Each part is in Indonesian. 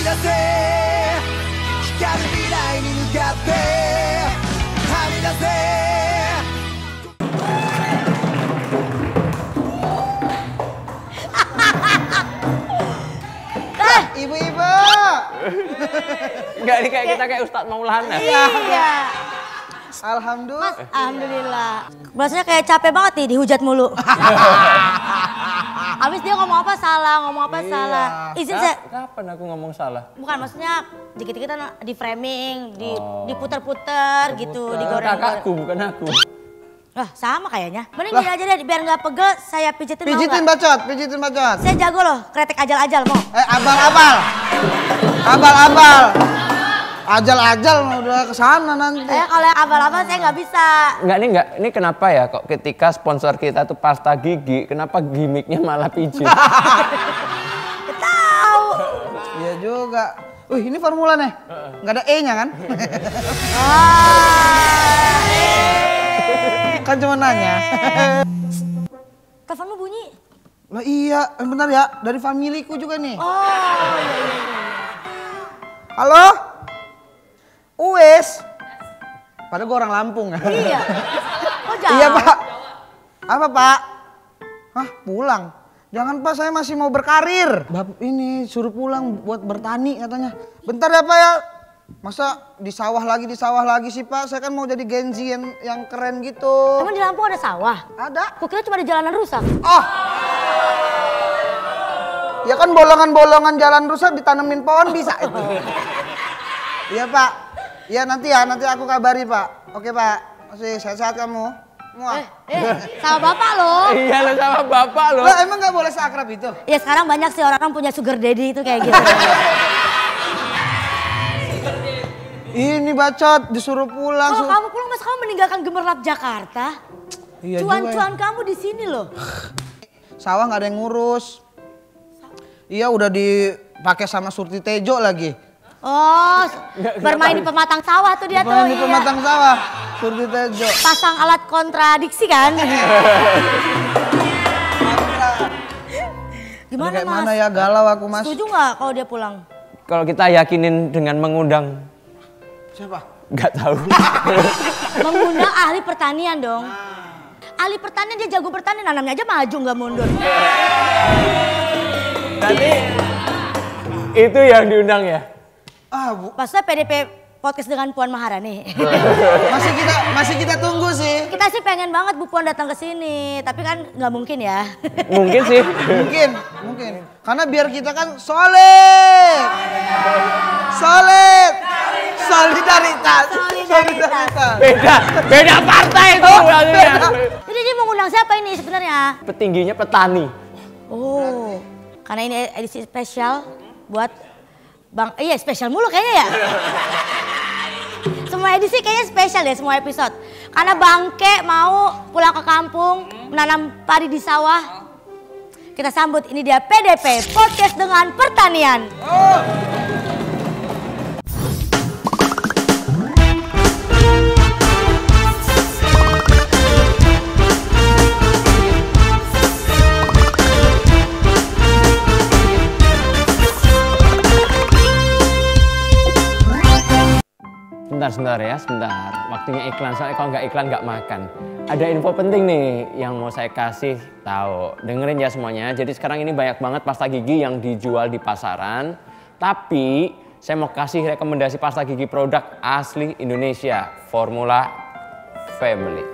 出せ光る未来に向かってはみ出せ Ibu-ibu. Enggak, ini kayak kita kayak Ustadz Maulana. Iya. Alhamdulillah. Mas, alhamdulillah. Rasanya kayak capek banget nih dihujat mulu. Abis dia ngomong apa salah, salah. Izin saya. Kapan aku ngomong salah? Bukan, maksudnya dikit-dikit di framing, diputer-puter gitu, digoreng. Kakakku, bukan aku. Lah sama kayaknya. Mending gini aja deh, biar nggak pegel, saya pijitin. Pijitin bacot, pijitin bacot. Saya jago loh, kretek ajal-ajal mau. Abal-abal. Abal-abal. Ajal-ajal udah kesana nanti. Kalau yang abal-abal saya nggak bisa. Enggak, ini kenapa ya kok ketika sponsor kita tuh pasta gigi, kenapa gimmicknya malah pijit? Tahu. Iya juga. Wih, ini formula nih. Nggak ada E-nya kan? Kan cuma nanya. Teleponmu bunyi. Lah iya, bentar ya. Dari familiku juga nih. Oh iya. Halo? Uwes? Padahal gue orang Lampung. Iya. Oh jauh. Iya Pak. Apa Pak? Hah, pulang? Jangan Pak, saya masih mau berkarir. Bapak ini suruh pulang buat bertani katanya. Bentar ya Pak ya. Masa di sawah lagi sih Pak? Saya kan mau jadi Gen Z yang keren gitu. Emang di Lampung ada sawah? Ada. Kukira cuma di jalanan rusak. Oh. Ya kan bolongan-bolongan jalan rusak ditanemin pohon bisa itu. Iya Pak. Ya nanti aku kabari Pak. Oke Pak. Masih sehat-sehat kamu. Muah. Sama bapak loh. Iya lo sama bapak lo. Lah emang nggak boleh seakrab itu? Ya sekarang banyak sih orang-orang punya sugar daddy itu kayak gitu. Ini bacot disuruh pulang. Kalau kamu pulang masa kamu meninggalkan gemerlap Jakarta? Iya Cuan-cuan juga. kamu di sini loh. Sawah nggak ada yang ngurus. Iya udah dipakai sama Surti Tejo lagi. Oh, bermain di pematang sawah tuh dia tuh. Bermain di pematang sawah, Surti Tejo. Pasang alat kontradiksi kan? Gimana Kayak Mas? mana ya, galau aku Mas. Setuju nggak kalau dia pulang? Kalau kita yakinin dengan mengundang, Siapa? nggak tahu. Mengundang ahli pertanian dong. Ahli pertanian dia jago bertani, nanamnya aja maju nggak mundur. Nanti itu yang diundang ya? Ah Bu, Pasnya PDP podcast dengan Puan Maharani. masih kita tunggu sih. Kita sih pengen banget Bu Puan datang ke sini, tapi kan nggak mungkin ya. Mungkin sih. Mungkin. Karena biar kita kan solid. Solidaritas. Beda partai itu. Jadi dia mau ngundang siapa ini sebenarnya? Petingginya petani. Oh, karena ini edisi spesial buat Bang, iya spesial mulu kayaknya ya. Semua edisi kayaknya spesial ya, semua episode. Karena Bangke mau pulang ke kampung, menanam padi di sawah. Kita sambut, ini dia PDP, Podcast dengan Pertanian. Sebentar. Waktunya iklan, soalnya kalau nggak iklan nggak makan. Ada info penting nih yang mau saya kasih tahu. Dengerin ya semuanya. Jadi sekarang ini banyak banget pasta gigi yang dijual di pasaran. Tapi saya mau kasih rekomendasi pasta gigi produk asli Indonesia, Formula Family.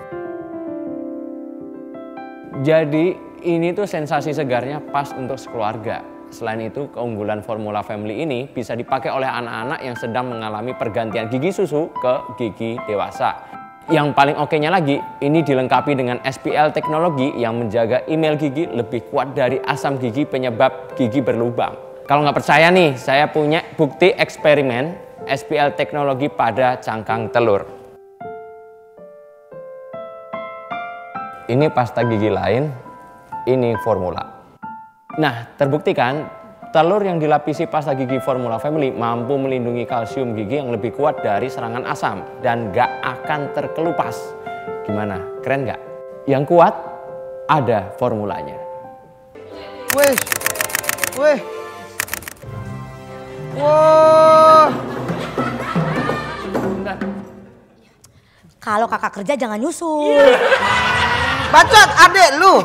Jadi ini tuh sensasi segarnya pas untuk sekeluarga. Selain itu, keunggulan Formula Family ini bisa dipakai oleh anak-anak yang sedang mengalami pergantian gigi susu ke gigi dewasa. Yang paling oke-nya lagi, ini dilengkapi dengan SPL teknologi yang menjaga email gigi lebih kuat dari asam gigi penyebab gigi berlubang. Kalau nggak percaya nih, saya punya bukti eksperimen SPL teknologi pada cangkang telur. Ini pasta gigi lain, ini formula. Nah, terbukti kan telur yang dilapisi pasta gigi Formula Family mampu melindungi kalsium gigi yang lebih kuat dari serangan asam dan gak akan terkelupas. Gimana? Keren gak? Yang kuat ada formulanya. Wih. Wow. kalau kakak kerja jangan nyusul. Bacot, adek lu.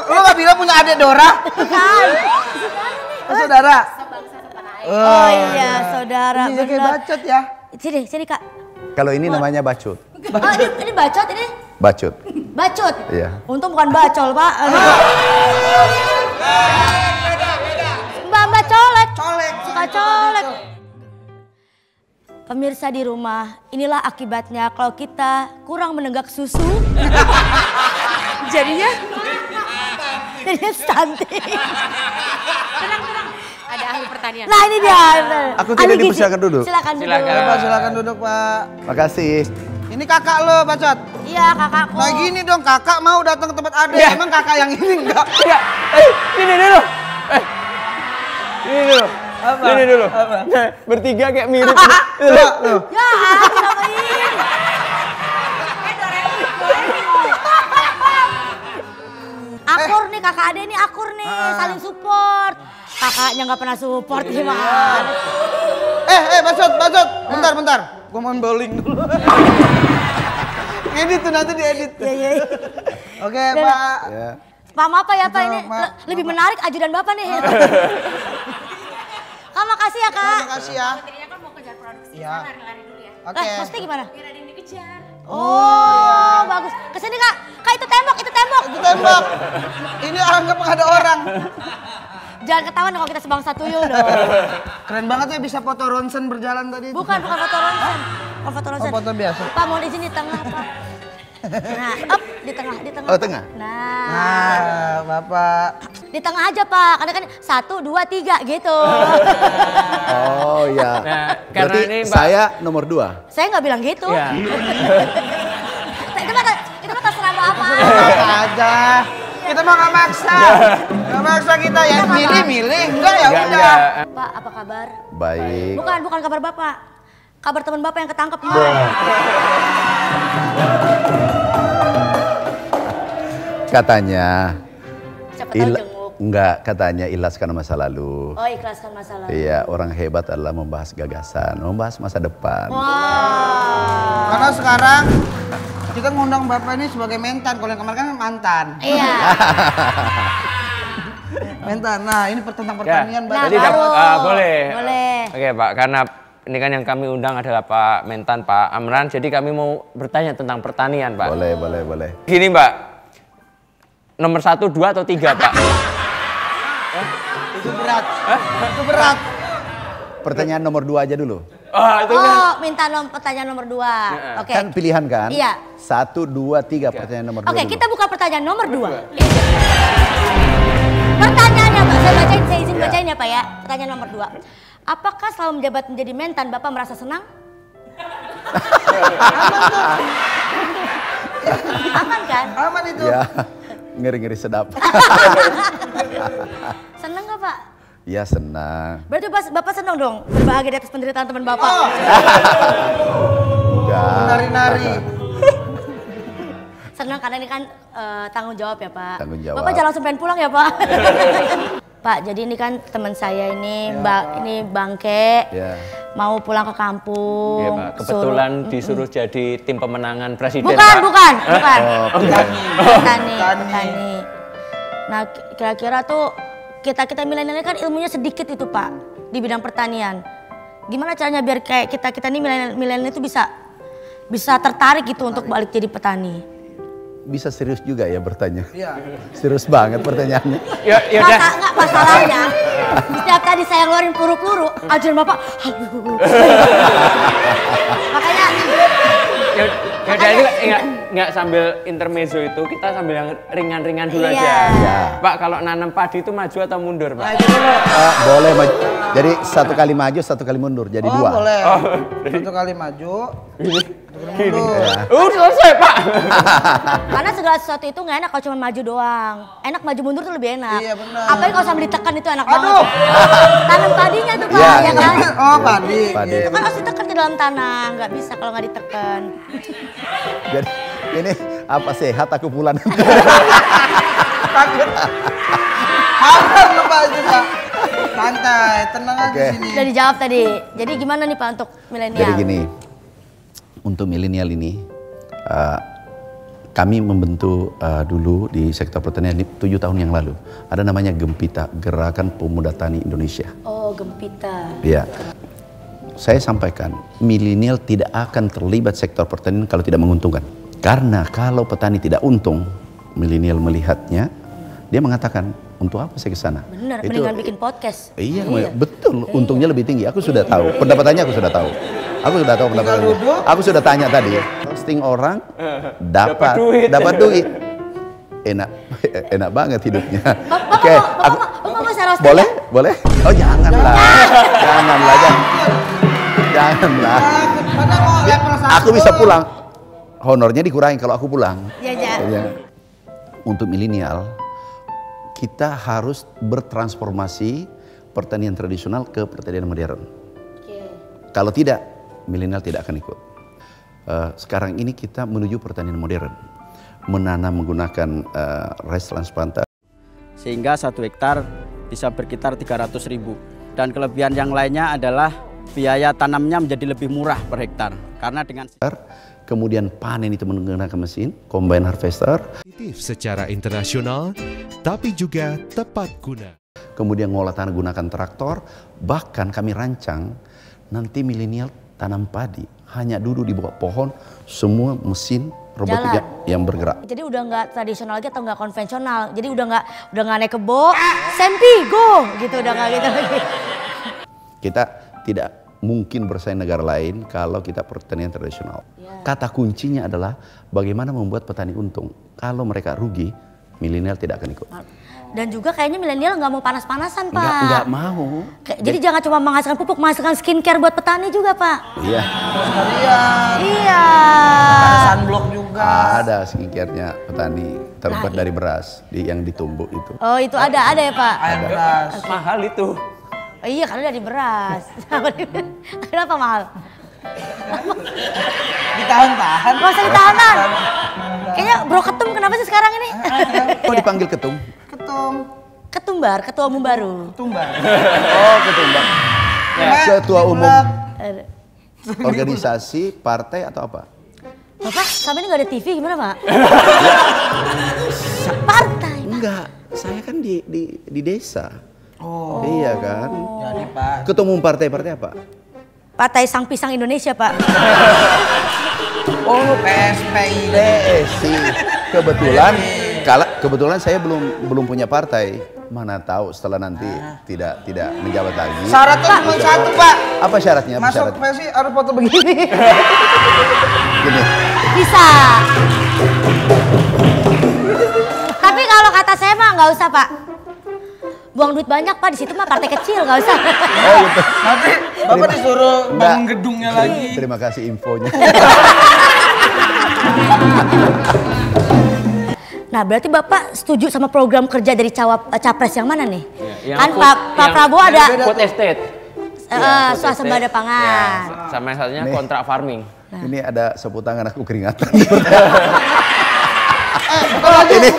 Lu gak bilang punya adek Dora? Bukan. Saudara. Oh iya, saudara. Iya kayak bener. bacot ya. Sini Kak. Kalau ini namanya bacut. Oh, ini bacot ini? Bacut. Bacut? Iya. Untung bukan bacol, Pak. Mbak colek. Suka colek. Pemirsa di rumah, inilah akibatnya kalau kita kurang menenggak susu. Jadinya stunting. Tenang. Ada ahli pertanian. Nah ini dia. Aku tidak Ahli gizi. dipersilakan duduk. Silakan duduk. Pak, silakan duduk Pak. Makasih. Ini kakak lo bacot. Iya kakakku. Nah gini dong, kakak mau datang ke tempat adek. Iya. Emang kakak yang ini enggak? Ya, ini dulu. Ini dulu. Apa? Ini dulu. Apa? Nah, bertiga kayak mirip. Coba lu. Ya, kenapa ini? Akur nih kakak adek nih akur nih, saling support. Kakaknya nggak pernah support gimana? Bacot. Bentar. Gua mau bowling dulu. Edit tuh nanti diedit. Iya. Oke, Pak. Ya. Pak apa ya Pak ini Maaf. lebih menarik ajudan Bapak nih. Kak makasih ya Kak. Terima kasih ya. Istrinya kan mau kejar produksi, Iya. lari-lari dulu ya. Oke. Maksudnya gimana? Biar ada yang dikejar. Oh, bagus. Kesini Kak. Kak itu tembok. Itu tembak. Ini anggap nggak ada orang. Jangan ketahuan kalau kita sebangsa tuyul dong. Keren banget ya bisa foto ronsen berjalan tadi. Bukan foto ronsen. Bukan foto ronsen. Oh, foto biasa. Pak mohon izin di tengah Pak. Nah, di tengah. Oh, tengah? Nah, Bapak. Di tengah aja Pak, karena kan 1, 2, 3 gitu. Oh ya. Nah, karena Berarti ini Mbak. saya nomor 2. Saya nggak bilang gitu. Ya. Itu mah terserah Bapak. Apa aja. Kita mah nggak maksa. Nggak maksa kita ya. Milih. Enggak ya udah. Pak, apa kabar? Baik. Bukan kabar Bapak. Kabar teman Bapak yang ketangkep. Katanya Siapa tahu jenguk. enggak, katanya ikhlaskan masa lalu. Oh, ikhlaskan masalah. Iya, orang hebat adalah membahas gagasan, membahas masa depan. Wah. Karena sekarang kita ngundang Bapak ini sebagai mentan. Kalau yang kemarin kan mantan. Iya. Mentan. Nah, ini tentang pertanian, Pak. Nah, Jadi baru. boleh. Boleh. Oke Pak, karena ini kan yang kami undang adalah Pak Mentan, Pak Amran. Jadi kami mau bertanya tentang pertanian, Pak. Boleh. Gini Mbak, nomor 1, 2 atau 3 Pak? Itu berat. Itu berat. Pertanyaan nomor 2 aja dulu. Oh, minta pertanyaan nomor 2. Oke. Kan pilihan kan? Iya. 1, 2, 3 pertanyaan nomor 2 Oke, dulu. kita buka pertanyaan nomor 2. Pertanyaannya Pak, saya izin bacain ya Pak ya. Pertanyaan nomor 2. Apakah selama menjabat menjadi mentan Bapak merasa senang? Aman kan? Aman itu. Ya, ngeri-ngeri sedap. Senang nggak Pak? Ya senang. Berarti Bapak senang dong berbahagia di atas penderitaan teman Bapak. Enggak. Nari-nari. Senang karena ini kan tanggung jawab ya Pak. Tanggung jawab. Bapak jangan langsung pengen pulang ya Pak. Pak, jadi ini kan teman saya ini, ini Bangke, Ya. mau pulang ke kampung. Iya Pak, kebetulan disuruh jadi tim pemenangan presiden. Bukan. Oh, Petani. Nah, kira-kira tuh kita milenial kan ilmunya sedikit itu Pak di bidang pertanian. Gimana caranya biar kayak kita nih milenial itu bisa tertarik gitu untuk balik jadi petani? bisa serius juga ya bertanya. Iya. Serius banget pertanyaannya. Ya udah. Enggak masalahnya. Setiap tadi saya ngeluarin peluru-peluru, ajaran Bapak. Makanya Ya udah itu nggak sambil intermezzo itu kita sambil yang ringan-ringan dulu Iya. aja. Iya. Pak kalau nanam padi itu maju atau mundur Pak? Boleh maju. Jadi satu kali maju, satu kali mundur. Jadi Oh, dua. boleh. Satu kali maju, satu kali mundur. Ya. Selesai Pak. karena segala sesuatu itu nggak enak kalau cuma maju doang. Enak maju mundur tuh lebih enak. Iya, benar. Apalagi kalau sambil ditekan itu enak Aduh. banget. Tanam padinya tuh Pak, Iya, ya kan? Oh, padi. Padi. Iya, Itu kan harus ditekan ke dalam tanah, nggak bisa kalau nggak ditekan. Jadi ini apa sehat aku pulang. Takut. Hampir Pak juga. Santai, tenang aja Oke. di sini. Udah dijawab tadi. Jadi gimana nih Pak untuk milenial? Jadi gini, untuk milenial ini, kami membentuk dulu di sektor pertanian 7 tahun yang lalu. Ada namanya Gempita, Gerakan Pemuda Tani Indonesia. Oh, Gempita. Ya, saya sampaikan milenial tidak akan terlibat sektor pertanian kalau tidak menguntungkan. Karena kalau petani tidak untung, milenial melihatnya, dia mengatakan, untuk apa saya ke sana? Benar, mendingan bikin podcast. Iya, betul. Untungnya lebih tinggi. Aku sudah tahu. Pendapatannya aku sudah tahu. Aku sudah tahu pendapatannya. Aku sudah tanya tadi. Posting orang dapat duit. Enak banget hidupnya. Oke, Bapak mau saya roasting? boleh. Oh janganlah, janganlah. Aku bisa pulang. Honornya dikurangi kalau aku pulang. Ya. Untuk milenial, kita harus bertransformasi pertanian tradisional ke pertanian modern. Kalau tidak, milenial tidak akan ikut. Sekarang ini kita menuju pertanian modern, menanam menggunakan rice transplanter. Sehingga 1 hektar bisa berkitar 300.000. Dan kelebihan yang lainnya adalah biaya tanamnya menjadi lebih murah per hektar. Karena dengan kemudian panen itu menggunakan mesin, combine harvester. Secara internasional, tapi juga tepat guna. Kemudian ngolah tanah gunakan traktor, bahkan kami rancang nanti milenial tanam padi. Hanya duduk di bawah pohon, semua mesin robotik yang bergerak. Jadi udah nggak tradisional lagi atau nggak konvensional. Jadi udah nggak naik kebo, sempi go gitu, udah nggak gitu lagi. Kita tidak mungkin bersaing negara lain kalau kita pertanian tradisional. Kata kuncinya adalah bagaimana membuat petani untung. Kalau mereka rugi, milenial tidak akan ikut. Dan juga kayaknya milenial nggak mau panas-panasan, Pak. Nggak mau. Jadi jangan cuma menghasilkan pupuk, menghasilkan skincare buat petani juga, Pak. Iya. Iya. Ada sunblock juga. Ada skincare-nya petani terbuat dari beras yang ditumbuk itu. Oh, itu ada ya, Pak? Air beras. Mahal itu. Oh, iya, karena dari beras. Kenapa mahal? Ditahan-tahan. Gak usah ditahan. Kayaknya Bro Ketum kenapa sih sekarang ini? Kok dipanggil ketum? Ketumbar, ketua umum baru. Tumbar. Oh, ketumbar. Ketua umum organisasi, partai atau apa? Bapak, sampai ini gak ada TV gimana, Pak? Partai. Enggak, saya kan di desa. Oh. Iya kan? Jadi Pak. Ketua umum partai apa? Partai Sang Pisang Indonesia, Pak. Oh, PSPI. PSI. Kebetulan saya belum punya partai. Mana tahu setelah nanti tidak menjabat lagi. Syaratnya cuma satu, Pak. Apa syaratnya? Masuk PSI harus foto begini. Gini. Bisa. Tapi kalau kata saya mah nggak usah, Pak. Buang duit banyak, Pak, di situ mah partai kecil, nggak usah. Oh gitu. Nanti Bapak disuruh bangun gedungnya lagi. Terima kasih infonya. Nah, berarti Bapak setuju sama program kerja dari Capres yang mana nih? Kan Pak Prabowo ada Food estate. swasembada pangan. Sama yang satunya kontrak farming. Ini ada sapu tangan aku keringatan. Ini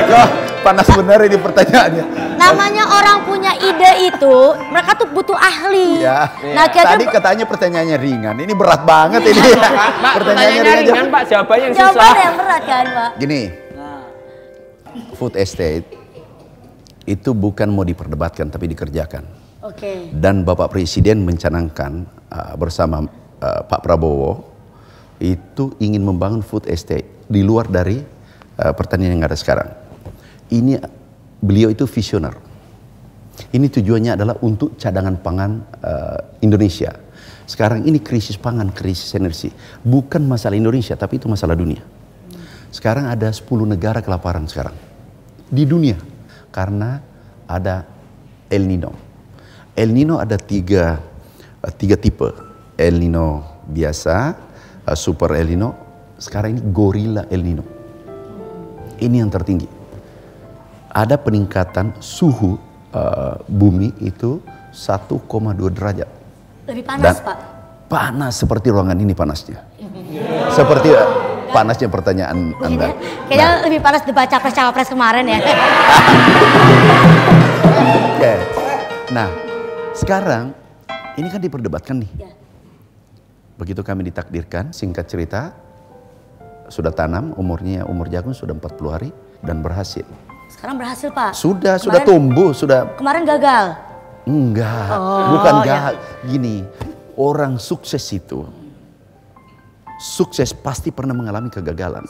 Eko panas benar ini pertanyaannya. Namanya orang punya ide itu, mereka tuh butuh ahli. Ya. Nah, Tadi katanya pertanyaannya ringan, ini berat banget ini. Pak, pertanyaannya ringan, Pak, jawabannya yang susah. Jawabannya yang berat kan, Pak? Gini, food estate itu bukan mau diperdebatkan tapi dikerjakan. Oke. Dan Bapak Presiden mencanangkan bersama Pak Prabowo itu ingin membangun food estate di luar dari pertanian yang ada sekarang. Ini beliau itu visioner. Ini tujuannya adalah untuk cadangan pangan Indonesia. Sekarang ini krisis pangan, krisis energi. Bukan masalah Indonesia, tapi itu masalah dunia. Sekarang ada 10 negara kelaparan sekarang. Di dunia. Karena ada El Nino. El Nino ada tiga tipe. El Nino biasa, Super El Nino. Sekarang ini Gorilla El Nino. Ini yang tertinggi. Ada peningkatan suhu bumi itu 1,2 derajat. Lebih panas, Pak? Panas seperti ruangan ini panasnya. Seperti panasnya pertanyaan Anda. Kayaknya lebih panas debat capres-cawapres kemarin ya. Oke. Nah, sekarang ini kan diperdebatkan nih. Begitu kami ditakdirkan, singkat cerita, sudah tanam, umur jagung sudah 40 hari dan berhasil. Sekarang berhasil Pak? Sudah tumbuh, sudah. Kemarin gagal? Enggak, bukan gagal. Gini, orang sukses itu, sukses pasti pernah mengalami kegagalan.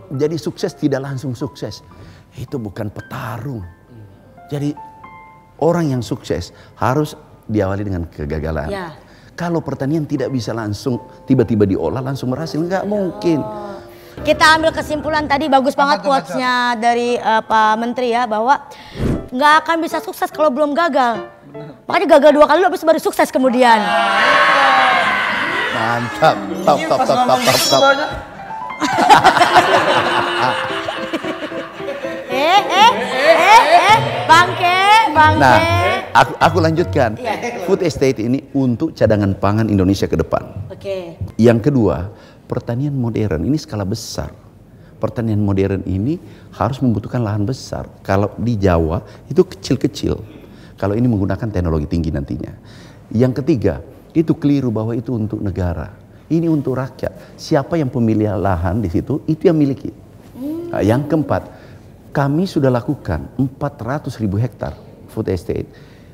Jadi sukses tidak langsung sukses. Itu bukan petarung. Jadi orang yang sukses harus diawali dengan kegagalan. Ya. Kalau pertanian tidak bisa langsung tiba-tiba diolah langsung berhasil, nggak mungkin. Kita ambil kesimpulan tadi bagus banget quotes-nya dari Pak Menteri ya, bahwa nggak akan bisa sukses kalau belum gagal. Makanya gagal 2 kali habis baru sukses kemudian. Mantap, top. Bangke. Nah, aku lanjutkan. Food estate ini untuk cadangan pangan Indonesia ke depan. Oke. Yang kedua, pertanian modern ini skala besar. Pertanian modern ini harus membutuhkan lahan besar. Kalau di Jawa itu kecil-kecil. Kalau ini menggunakan teknologi tinggi nantinya. Yang ketiga, itu keliru bahwa itu untuk negara. Ini untuk rakyat. Siapa yang pemilik lahan di situ, itu yang miliki. Nah, yang keempat, kami sudah lakukan 400.000 hektar food estate.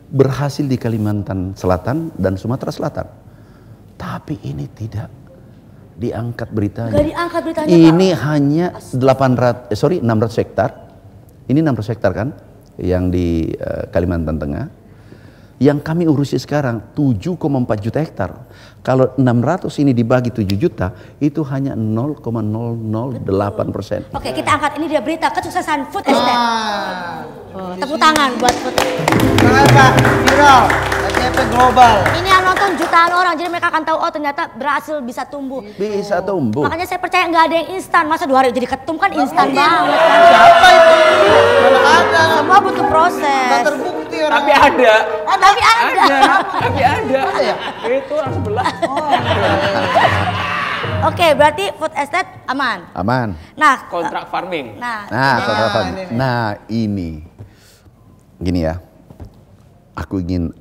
Berhasil di Kalimantan Selatan dan Sumatera Selatan. Tapi ini tidak diangkat beritanya. Gak diangkat beritanya Ini Pak. Hanya 600 hektar. Ini 600 hektar kan? Yang di Kalimantan Tengah. Yang kami urusi sekarang 7,4 juta hektar. Kalau 600 ini dibagi 7 juta, itu hanya 0,008%. Oke, kita angkat ini dia berita kesuksesan food estate. Tepuk tangan buat food. Jangan Pak, viral, SCP global. Ini yang nonton jutaan orang, jadi mereka akan tahu, oh ternyata berhasil bisa tumbuh. Bisa tumbuh. Makanya saya percaya nggak ada yang instan. Masa 2 hari jadi ketum kan instan banget. Siapa itu? Mana ada? Semua butuh proses. Nggak terbukti orang. Tapi ada. Tapi ada. Tapi ada. Itu orang sebelah. Oke, berarti food estate aman. Aman. Nah, Kontrak farming. Nah, ini. Gini ya. Aku ingin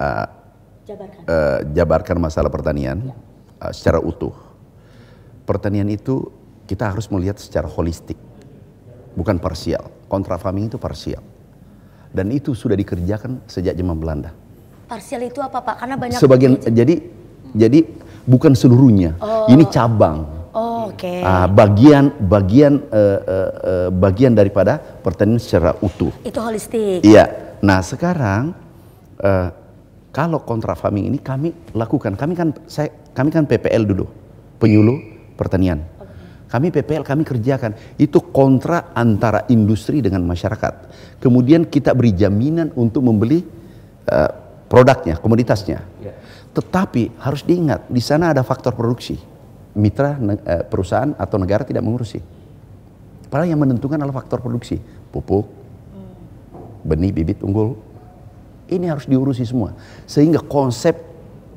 jabarkan masalah pertanian secara utuh. Pertanian itu kita harus melihat secara holistik. Bukan parsial. Kontrak farming itu parsial. Dan itu sudah dikerjakan sejak zaman Belanda. Parsial itu apa Pak? Karena banyak sebagian jadi bukan seluruhnya. Ini cabang. Oke. Bagian daripada pertanian secara utuh. Itu holistik. Iya. Nah, sekarang kalau kontrak farming ini kami lakukan. Kami kan PPL dulu, penyuluh pertanian. Kami PPL kami kerjakan. Itu kontrak antara industri dengan masyarakat. Kemudian kita beri jaminan untuk membeli produknya, komoditasnya. Tetapi harus diingat, di sana ada faktor produksi. Mitra perusahaan atau negara tidak mengurusi. Padahal yang menentukan adalah faktor produksi. Pupuk, benih, bibit unggul. Ini harus diurusi semua. Sehingga konsep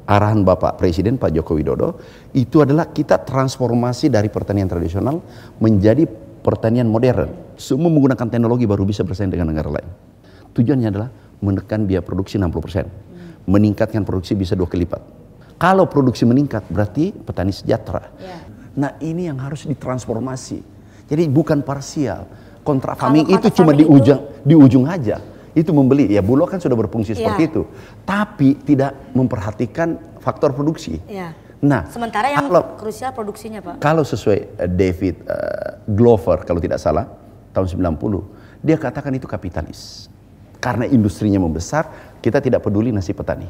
arahan Bapak Presiden Pak Joko Widodo itu adalah kita transformasi dari pertanian tradisional menjadi pertanian modern. Semua menggunakan teknologi baru bisa bersaing dengan negara lain. Tujuannya adalah menekan biaya produksi 60%. Meningkatkan produksi bisa 2 kali lipat. Kalau produksi meningkat berarti petani sejahtera. Nah, ini yang harus ditransformasi. Jadi bukan parsial. Kontrak farming itu cuma di ujung aja. Itu membeli. Ya Bulog kan sudah berfungsi seperti itu. Tapi tidak memperhatikan faktor produksi. Nah, sementara yang krusial produksinya Pak. Kalau sesuai David Glover kalau tidak salah tahun 90, dia katakan itu kapitalis. Karena industrinya membesar, kita tidak peduli nasib petani.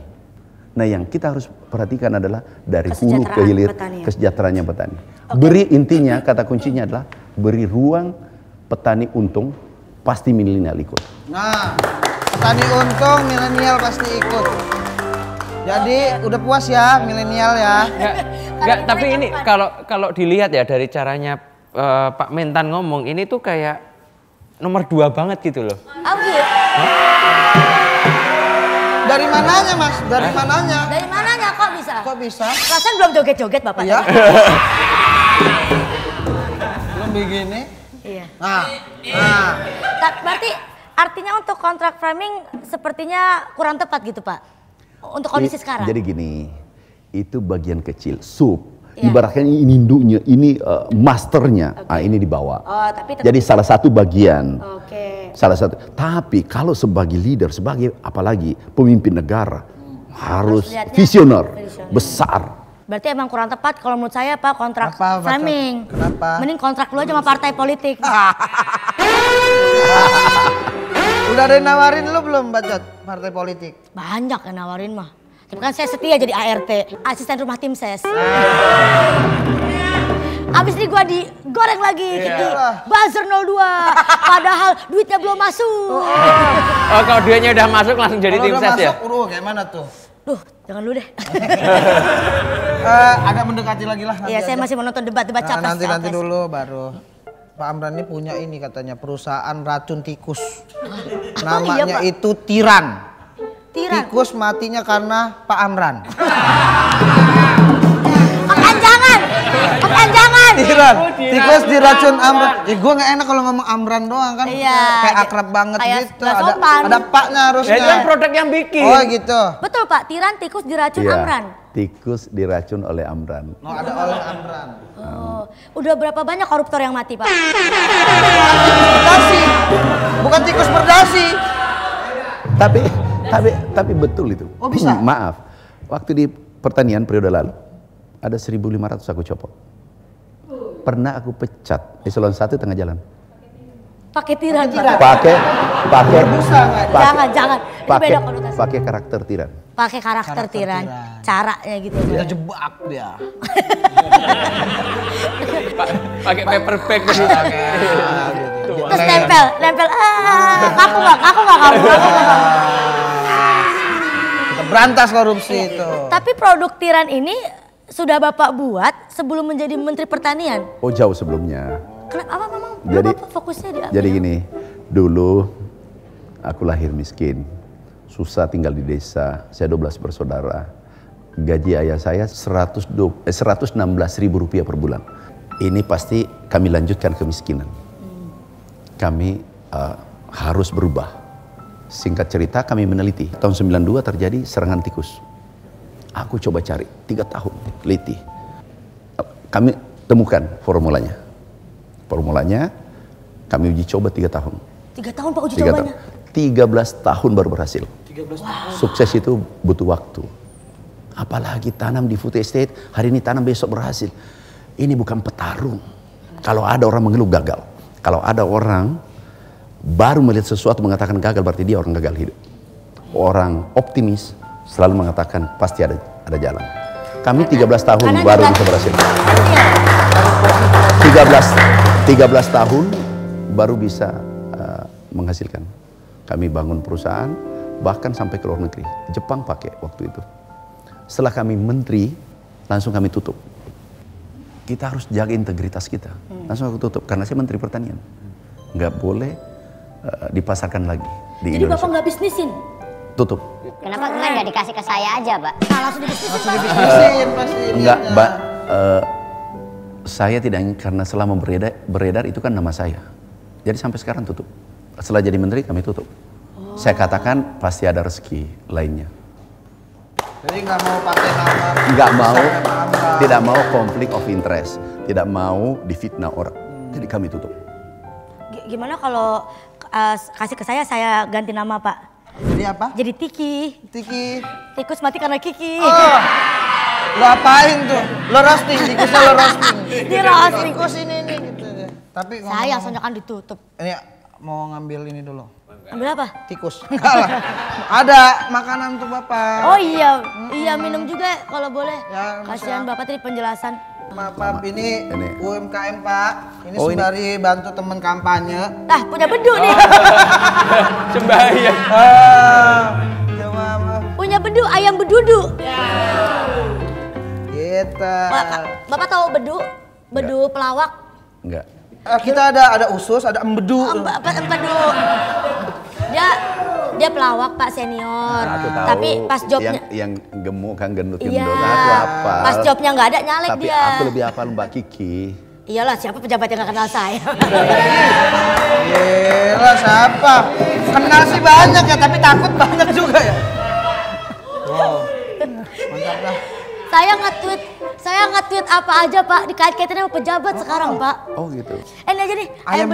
Nah, yang kita harus perhatikan adalah dari hulu ke hilir kesejahteraannya petani. Beri intinya, kata kuncinya adalah beri ruang petani untung, pasti milenial ikut. Nah, petani untung, milenial pasti ikut. Jadi udah puas ya milenial ya. Enggak, tapi ini kalau dilihat ya dari caranya Pak Mentan ngomong, ini tuh kayak nomor 2 banget gitu loh. Dari mananya Mas? Dari mananya? Dari mananya kok bisa? Kok bisa? Perasaan belum joget-joget Bapak. Iya. Belum begini. Iya. Nah. Berarti artinya untuk kontrak farming sepertinya kurang tepat gitu Pak? Untuk kondisi sekarang? Jadi gini, itu bagian kecil, sup. Ibaratkan ini induknya, ini masternya, ini dibawa. Oh, tapi tetap jadi salah satu bagian. Oke. Salah satu. Tapi kalau sebagai leader, sebagai apalagi pemimpin negara, harus visioner, besar. Berarti emang kurang tepat kalau menurut saya Pak kontrak Fleming. Kenapa? Mending kontrak lu aja sama partai politik. Udah ada yang nawarin lu belum Bacot partai politik? Banyak yang nawarin mah. Tapi kan saya setia jadi ART, asisten rumah tim ses. Abis ini gua digoreng lagi di buzzer 02. Padahal duitnya belum masuk. Oh, kalau duitnya udah masuk langsung jadi tim ses ya? Kayak mana tuh? Duh, jangan lu deh. Agak mendekati lagi lah. Iya, saya masih menonton debat-debat capres. Nanti dulu baru. Pak Amran ini punya ini katanya perusahaan racun tikus. Namanya itu Tiran. Tikus matinya karena Pak Amran. Makan jangan. Tiran. Tikus diracun Amran. Gue nggak enak kalau ngomong Amran doang kan. Iya. Kayak akrab banget gitu. Ada paknya harusnya. Ya itu kan produk yang bikin. Oh gitu. Betul Pak, Tiran tikus diracun Amran. Tikus diracun oleh Amran. Oh ada oleh Amran. Oh, udah berapa banyak koruptor yang mati Pak? Berdasi. Bukan tikus berdasi. Tapi betul itu. Oh bisa? Maaf, waktu di pertanian periode lalu ada 1.500 aku copot. Pernah aku pecat eselon 1 tengah jalan. Pakai tiran. Jangan. Beda konotasi. Pakai karakter tiran. Pakai karakter tiran. Caranya gitu. Dia jebak dia. Pakai paper bag. Terus nempel. Ngaku nggak kamu. Kita berantas korupsi itu. Tapi produk tiran ini sudah Bapak buat sebelum menjadi Menteri Pertanian? Oh jauh sebelumnya. Kenapa memang Bapak fokusnya di Jadi gini, dulu aku lahir miskin, susah tinggal di desa, saya 12 bersaudara. Gaji ayah saya 116.000 rupiah per bulan. Ini pasti kami lanjutkan kemiskinan. Kami harus berubah. Singkat cerita kami meneliti, tahun 92 terjadi serangan tikus. Aku coba cari, 3 tahun, teliti. Kami temukan formulanya. Formulanya kami uji coba 3 tahun. 3 tahun Pak uji cobanya? 13 tahun baru berhasil. 13 tahun. Sukses itu butuh waktu. Apalagi tanam di food estate, hari ini tanam besok berhasil. Ini bukan petarung. Kalau ada orang mengeluh gagal. Kalau ada orang baru melihat sesuatu mengatakan gagal, berarti dia orang gagal hidup. Orang optimis selalu mengatakan pasti ada jalan. Kami 13 tahun baru bisa berhasil. 13 tahun baru bisa menghasilkan. Kami bangun perusahaan bahkan sampai ke luar negeri. Jepang pakai waktu itu. Setelah kami menteri, langsung kami tutup. Kita harus jaga integritas kita. Langsung aku tutup karena saya Menteri Pertanian. Nggak boleh dipasarkan lagi di Jadi Indonesia. Bapak nggak bisnisin? Tutup. Kenapa nggak dikasih ke saya aja, Pak? Nah, langsung dibisnisin. Pasti. Enggak, Mbak. Saya tidak ingin, karena selama beredar itu kan nama saya. Jadi sampai sekarang tutup. Setelah jadi menteri kami tutup. Saya katakan pasti ada rezeki lainnya. Jadi nggak mau pakai nama. Nggak mau, tidak mau konflik of interest, tidak mau difitnah orang. Jadi kami tutup. Gimana kalau kasih ke saya ganti nama Pak? Jadi apa? Jadi Tiki. Tikus mati karena Kiki. Oh, lo apain tuh? Lo roasting, tikusnya lo roasting. Di roasting. Tikus ini gitu. Tapi Sayang, soalnya kan ditutup. Ini mau ngambil ini dulu. Ambil apa? Tikus. Enggak lah. Ada makanan untuk Bapak. Oh iya, minum juga kalau boleh. Ya, kasihan Bapak tadi penjelasan. Maaf, ini UMKM Pak. Ini sembari bantu teman kampanye. Punya bedu nih. Sembahyang. Punya bedu, ayam bedudu. Gitu. Bapak tahu bedu? Bedu pelawak? Enggak. Kita ada usus, ada embedu. Empedu. Dia pelawak Pak senior. Aku tahu. Tapi pas jobnya yang gemuk kan gendut iya. aku apa. Pas jobnya nggak ada nyalek tapi dia. Tapi aku lebih hafal Mbak Kiki. Iyalah, siapa pejabat yang nggak kenal saya? Gila, siapa? Kenal sih banyak ya, tapi takut banyak juga ya. Wow. Mantap lah. Saya nge-tweet apa aja Pak, dikait-kaitin sama pejabat sekarang Pak. Oh gitu. Ini aja nih, Ayam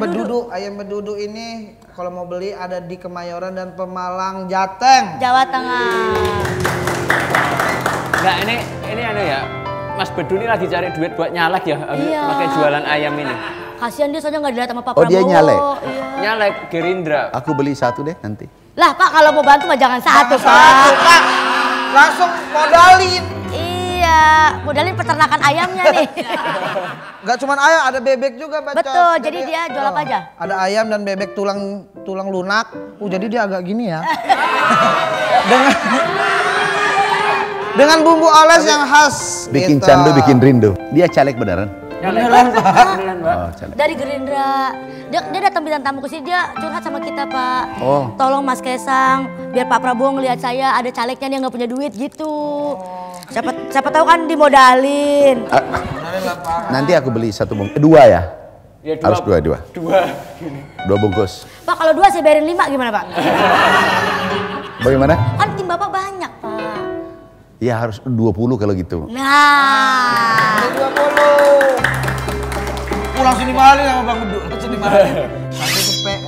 bedudu ini kalau mau beli ada di Kemayoran dan Pemalang, Jateng, Jawa Tengah. Enggak, ini anu ya, Mas Bedu ini lagi cari duit buat nyalek ya, pakai jualan ayam ini. Kasihan dia soalnya nggak dilihat sama Pak Oh Prabowo. dia nyalek? Iya. Nyalek Gerindra. Aku beli satu deh nanti. Lah Pak, kalau mau bantu mah jangan satu Pak. Pak. Langsung modalin. Iya, modalin peternakan ayamnya nih. Gak cuman ayam, ada bebek juga Bacot. Betul, jadi dia jual apa aja? Ada ayam dan bebek tulang lunak. Jadi dia agak gini ya. dengan bumbu oles yang khas. Bikin gitu. candu, bikin rindu. Dia caleg beneran? Beneran Pak. Oh, caleg. Dari Gerindra. Dia datang bintang tamu ke sini, dia curhat sama kita Pak. Oh. Tolong Mas Kaisang, biar Pak Prabowo ngelihat saya ada calegnya dia nggak punya duit gitu. Siapa tahu kan dimodalin. Nanti aku beli satu bungkus. Dua ya? Ya, Harus dua. Dua bungkus. Pak kalau 2 saya bayarin 5 gimana Pak? Bagaimana? Kan tim Bapak banyak Pak. Ya harus 20 kalau gitu. Nah. 20. Langsung dimahalin sama Bang Bedu. Langsung dimahalin. Satu cepet.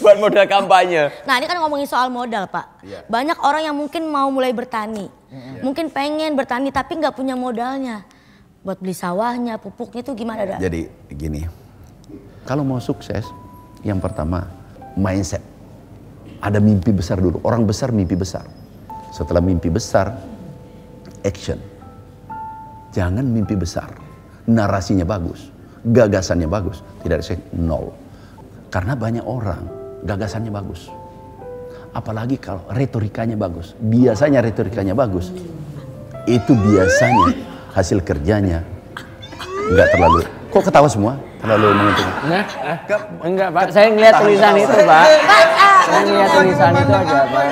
Buat modal kampanye. Nah ini kan ngomongin soal modal Pak. Iya. Banyak orang yang mungkin mau mulai bertani. Mungkin pengen bertani tapi nggak punya modalnya. Buat beli sawahnya, pupuknya itu gimana dah? Jadi gini, kalau mau sukses, yang pertama mindset. Ada mimpi besar dulu. Orang besar mimpi besar. Setelah mimpi besar, action. Jangan mimpi besar. Narasinya bagus, gagasannya bagus. Tidak ada nol. Karena banyak orang gagasannya bagus. Apalagi kalau retorikanya bagus. Biasanya retorikanya bagus. Itu biasanya hasil kerjanya nggak terlalu. Kok ketawa semua? Terlalu menguntungkan. Nah, enggak Pak, saya ngeliat tulisan itu Pak. Saya ngeliat tulisan itu aja Pak.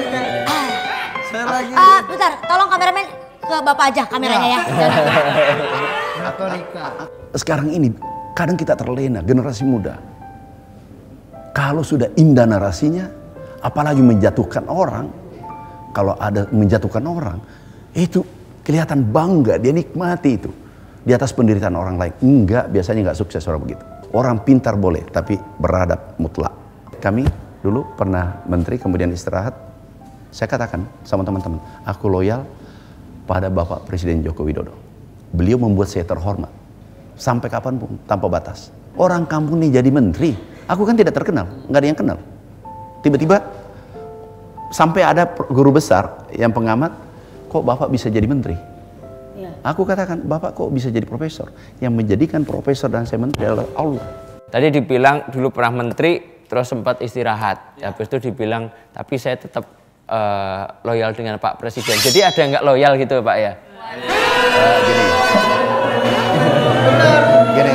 Saya lagi. Bentar, tolong kameramen ke Bapak aja kameranya ya. Atau Rika. Sekarang ini kadang kita terlena, generasi muda. Kalau sudah indah narasinya, apalagi menjatuhkan orang. Kalau ada menjatuhkan orang, itu kelihatan bangga, dia nikmati itu. Di atas penderitaan orang lain. Enggak, biasanya enggak sukses orang begitu. Orang pintar boleh, tapi beradab mutlak. Kami dulu pernah menteri, kemudian istirahat. Saya katakan sama teman-teman, aku loyal pada Bapak Presiden Joko Widodo. Beliau membuat saya terhormat. Sampai kapanpun, tanpa batas. Orang kampung ini jadi menteri. Aku kan tidak terkenal, nggak ada yang kenal. Tiba-tiba sampai ada guru besar yang pengamat, kok Bapak bisa jadi menteri? Ya. Aku katakan, Bapak kok bisa jadi profesor? Yang menjadikan profesor dan saya menteri adalah Allah. Tadi dibilang dulu pernah menteri, terus sempat istirahat. Habis itu dibilang, tapi saya tetap loyal dengan Pak Presiden. Jadi ada yang nggak loyal gitu Pak ya? Gini. Gini.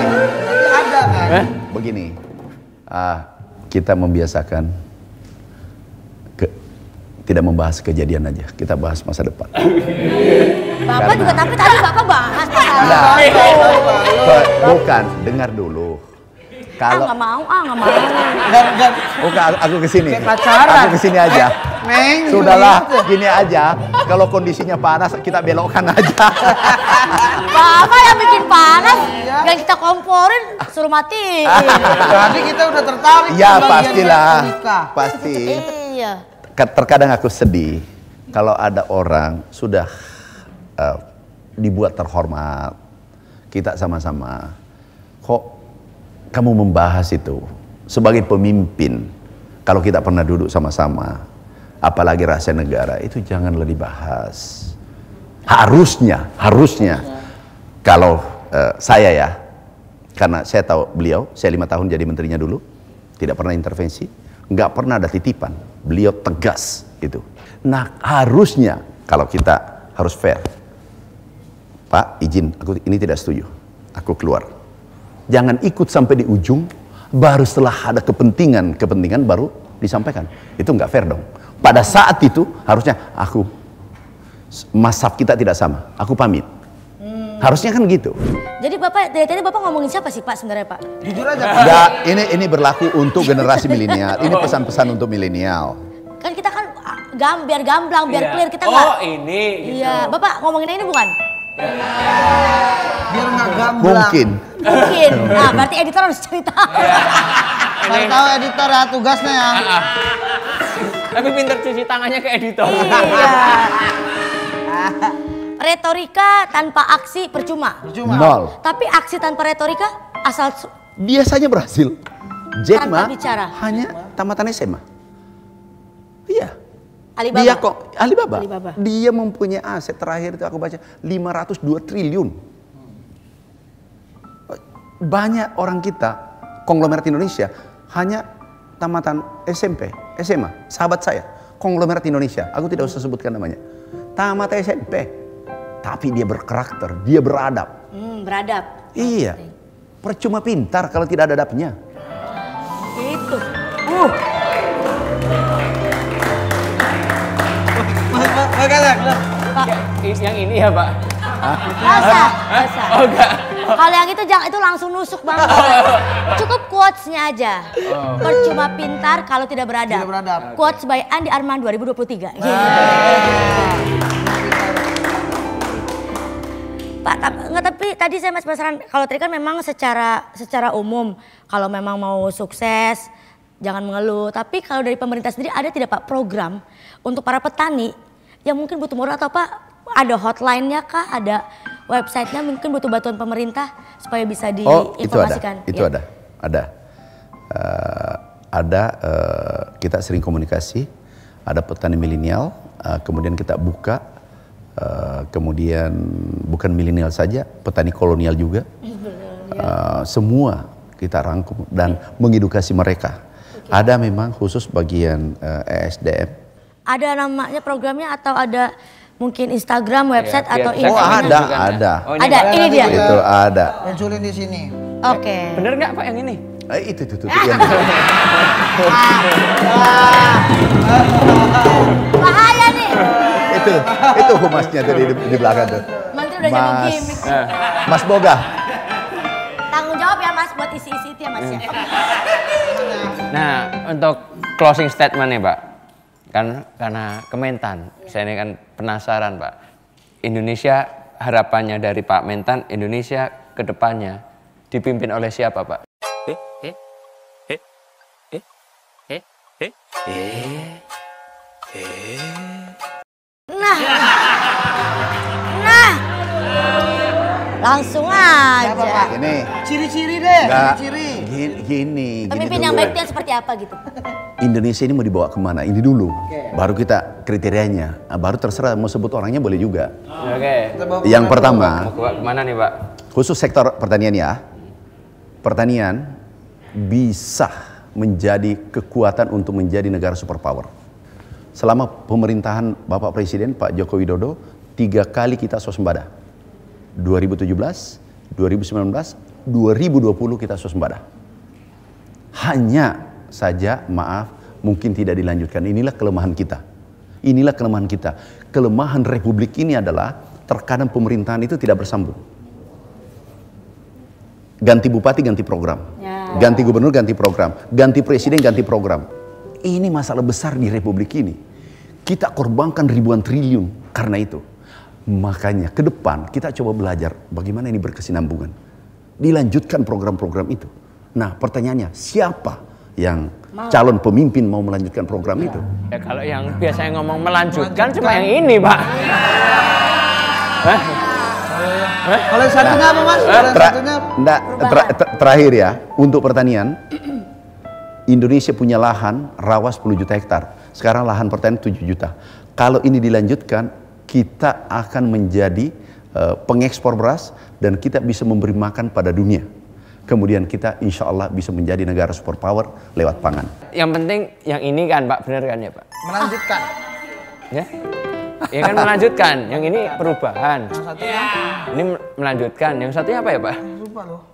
Ada kan? Begini. Kita membiasakan tidak membahas kejadian aja, kita bahas masa depan. Bapak juga tapi tadi Bapak bahas Bukan, dengar dulu. Kalau nggak mau, nggak mau. Bukan, aku kesini. Pacaran. Aku kesini aja. Neng, Sudahlah, gini aja. Kalau kondisinya panas, kita belokkan aja. Bapak yang bikin panas, yang kita komporin suruh mati. Jadi kita udah tertarik. Ya sama pastilah, bagian nikah. pasti. Iya. Terkadang aku sedih kalau ada orang sudah dibuat terhormat, kita sama-sama. Kok kamu membahas itu sebagai pemimpin? Kalau kita pernah duduk sama-sama, apalagi rahasia negara, itu janganlah dibahas. Harusnya kalau saya ya, karena saya tahu beliau, saya 5 tahun jadi menterinya dulu, tidak pernah intervensi, nggak pernah ada titipan, beliau tegas itu. Nah harusnya kalau kita harus fair, Pak izin, aku ini tidak setuju, aku keluar. Jangan ikut sampai di ujung, baru setelah ada kepentingan baru disampaikan. Itu nggak fair dong. Pada saat itu harusnya aku, mazhab kita tidak sama, aku pamit. Harusnya kan gitu. Jadi Bapak, dari tadi Bapak ngomongin siapa sih Pak sebenarnya Pak? Jujur aja Pak. Ya, ini berlaku untuk generasi milenial. Ini pesan-pesan untuk milenial. Kan kita kan biar gamblang, biar clear kita nggak. Oh ini. Iya, gitu. Bapak ngomongin ini bukan? Biar nggak gamblang. Mungkin. Mungkin. Nah, berarti editor harus cerita. Baru tahu editor ya tugasnya ya. Tapi pinter cuci tangannya ke editor. Iya. Retorika tanpa aksi percuma. Nol. Tapi aksi tanpa retorika asal Biasanya berhasil. Jack Ma Tanpa bicara. hanya tamatan SMA. Iya. Alibaba. Dia kok Alibaba. Alibaba. Dia mempunyai aset terakhir itu aku baca 502 triliun. Banyak orang kita konglomerat Indonesia hanya tamatan SMP, SMA. Sahabat saya konglomerat Indonesia. Aku tidak usah sebutkan namanya. Tamat SMP. Tapi dia berkarakter, dia beradab. Beradab. Iya. Percuma pintar kalau tidak ada adabnya. Gitu. Pak. Yang ini ya Pak? Masa? Oh enggak. Kalau yang itu jangan, itu langsung nusuk banget. Cukup quotes-nya aja. Percuma pintar kalau tidak beradab. Tidak beradab. Quotes by Andi Arman 2023. Pak, tapi tadi saya masih penasaran, kalau tadi kan memang secara umum kalau memang mau sukses jangan mengeluh. Tapi kalau dari pemerintah sendiri ada tidak Pak program untuk para petani yang mungkin butuh modal atau Pak ada hotline-nya kah? Ada website-nya mungkin butuh bantuan pemerintah supaya bisa diinformasikan? Itu ada. Ada. Kita sering komunikasi. Ada petani milenial. Kemudian kita buka. Kemudian bukan milenial saja, petani kolonial juga. Semua kita rangkum dan mengedukasi mereka. Ada memang khusus bagian ESDM. Ada namanya programnya atau ada mungkin Instagram, website atau ini? Oh ada. Ada, ini dia. Itu ada. Munculin di sini. Oke. Bener nggak Pak yang ini? Itu. Bahaya nih. Itu humasnya tuh di belakang tuh. Menteri udah jadi gimmick. Mas Boga. Tanggung jawab ya Mas buat isi-isi itu ya Mas ya. Nah untuk closing statement nih Pak. Kan karena Kementan, saya ini kan penasaran Pak. Indonesia harapannya dari Pak Mentan, Indonesia ke depannya dipimpin oleh siapa Pak? Nah, langsung aja. Gini. Ciri-ciri deh, Enggak. ciri-ciri. Gini. Pemimpin yang baik itu yang seperti apa gitu? Indonesia ini mau dibawa kemana? Ini dulu. Baru kita kriterianya. Baru terserah mau sebut orangnya boleh juga. Oke. Yang pertama. Mau kemana nih Pak? Khusus sektor pertanian ya. Pertanian bisa menjadi kekuatan untuk menjadi negara superpower. Selama pemerintahan Bapak Presiden Pak Joko Widodo, 3 kali kita swasembada. 2017, 2019, 2020 kita swasembada. Hanya saja maaf mungkin tidak dilanjutkan. Inilah kelemahan kita. Inilah kelemahan kita. Kelemahan republik ini adalah terkadang pemerintahan itu tidak bersambung. Ganti bupati, ganti program. Ganti gubernur, ganti program. Ganti presiden, ganti program. Ini masalah besar di republik ini. Kita korbankan ribuan triliun karena itu. Makanya ke depan kita coba belajar bagaimana ini berkesinambungan. Dilanjutkan program-program itu. Nah pertanyaannya siapa yang calon pemimpin mau melanjutkan program itu? Ya kalau yang biasanya ngomong melanjutkan cuma yang ini Pak. Kalau satunya apa Mas? Terakhir ya, untuk pertanian, Indonesia punya lahan rawa 10 juta hektar. Sekarang lahan pertanian 7 juta. Kalau ini dilanjutkan, kita akan menjadi pengekspor beras dan kita bisa memberi makan pada dunia. Kemudian kita insya Allah bisa menjadi negara superpower lewat pangan. Yang penting yang ini kan Pak, bener kan ya Pak? Melanjutkan. Ya? Ya kan melanjutkan, yang ini perubahan. Yang satunya Ini melanjutkan, yang satunya apa ya Pak? lupa loh.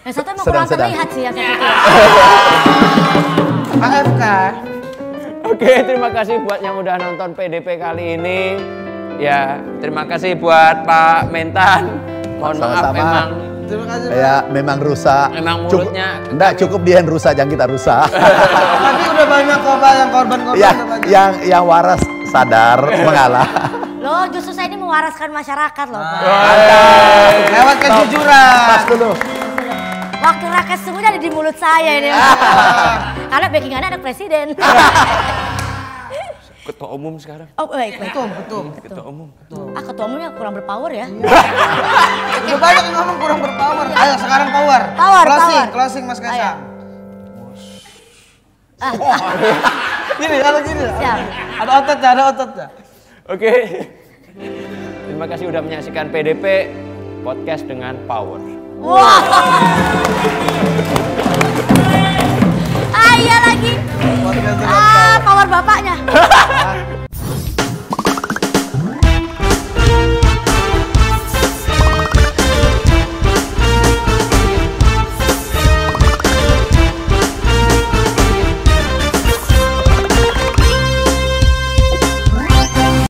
Yang satu emang kurang terlihat sih yang satu. AFK. Oke, terima kasih buat yang udah nonton PDP kali ini. Ya, terima kasih buat Pak Mentan. Mohon maaf Sama-sama. memang Terima kasih. Ya memang rusak. Memang Cukup- mulutnya. Enggak, cukup dia yang rusak, jangan kita rusak. Tapi udah banyak kok Pak yang korban-korban Ya, udah banyak. yang waras sadar mengalah. Loh, justru saya ini mewaraskan masyarakat loh, Pak. Lewat kejujuran. Pas dulu. Wakil rakyat sesungguhnya ada di mulut saya ini. Karena backingannya anak presiden. Ketua umum sekarang. Oh, baik, baik. Betul. Ketua umum. Ketua umumnya kurang berpower ya. Udah banyak yang ngomong kurang berpower. Ayo sekarang power. Power, Closing, power. closing Mas Kaisang. Ah, Gini, kalau gini. siap. Ada ototnya, ada ototnya. Oke. Terima kasih udah menyaksikan PDP Podcast dengan Power. Wah. Ah, iya lagi. Power bapaknya.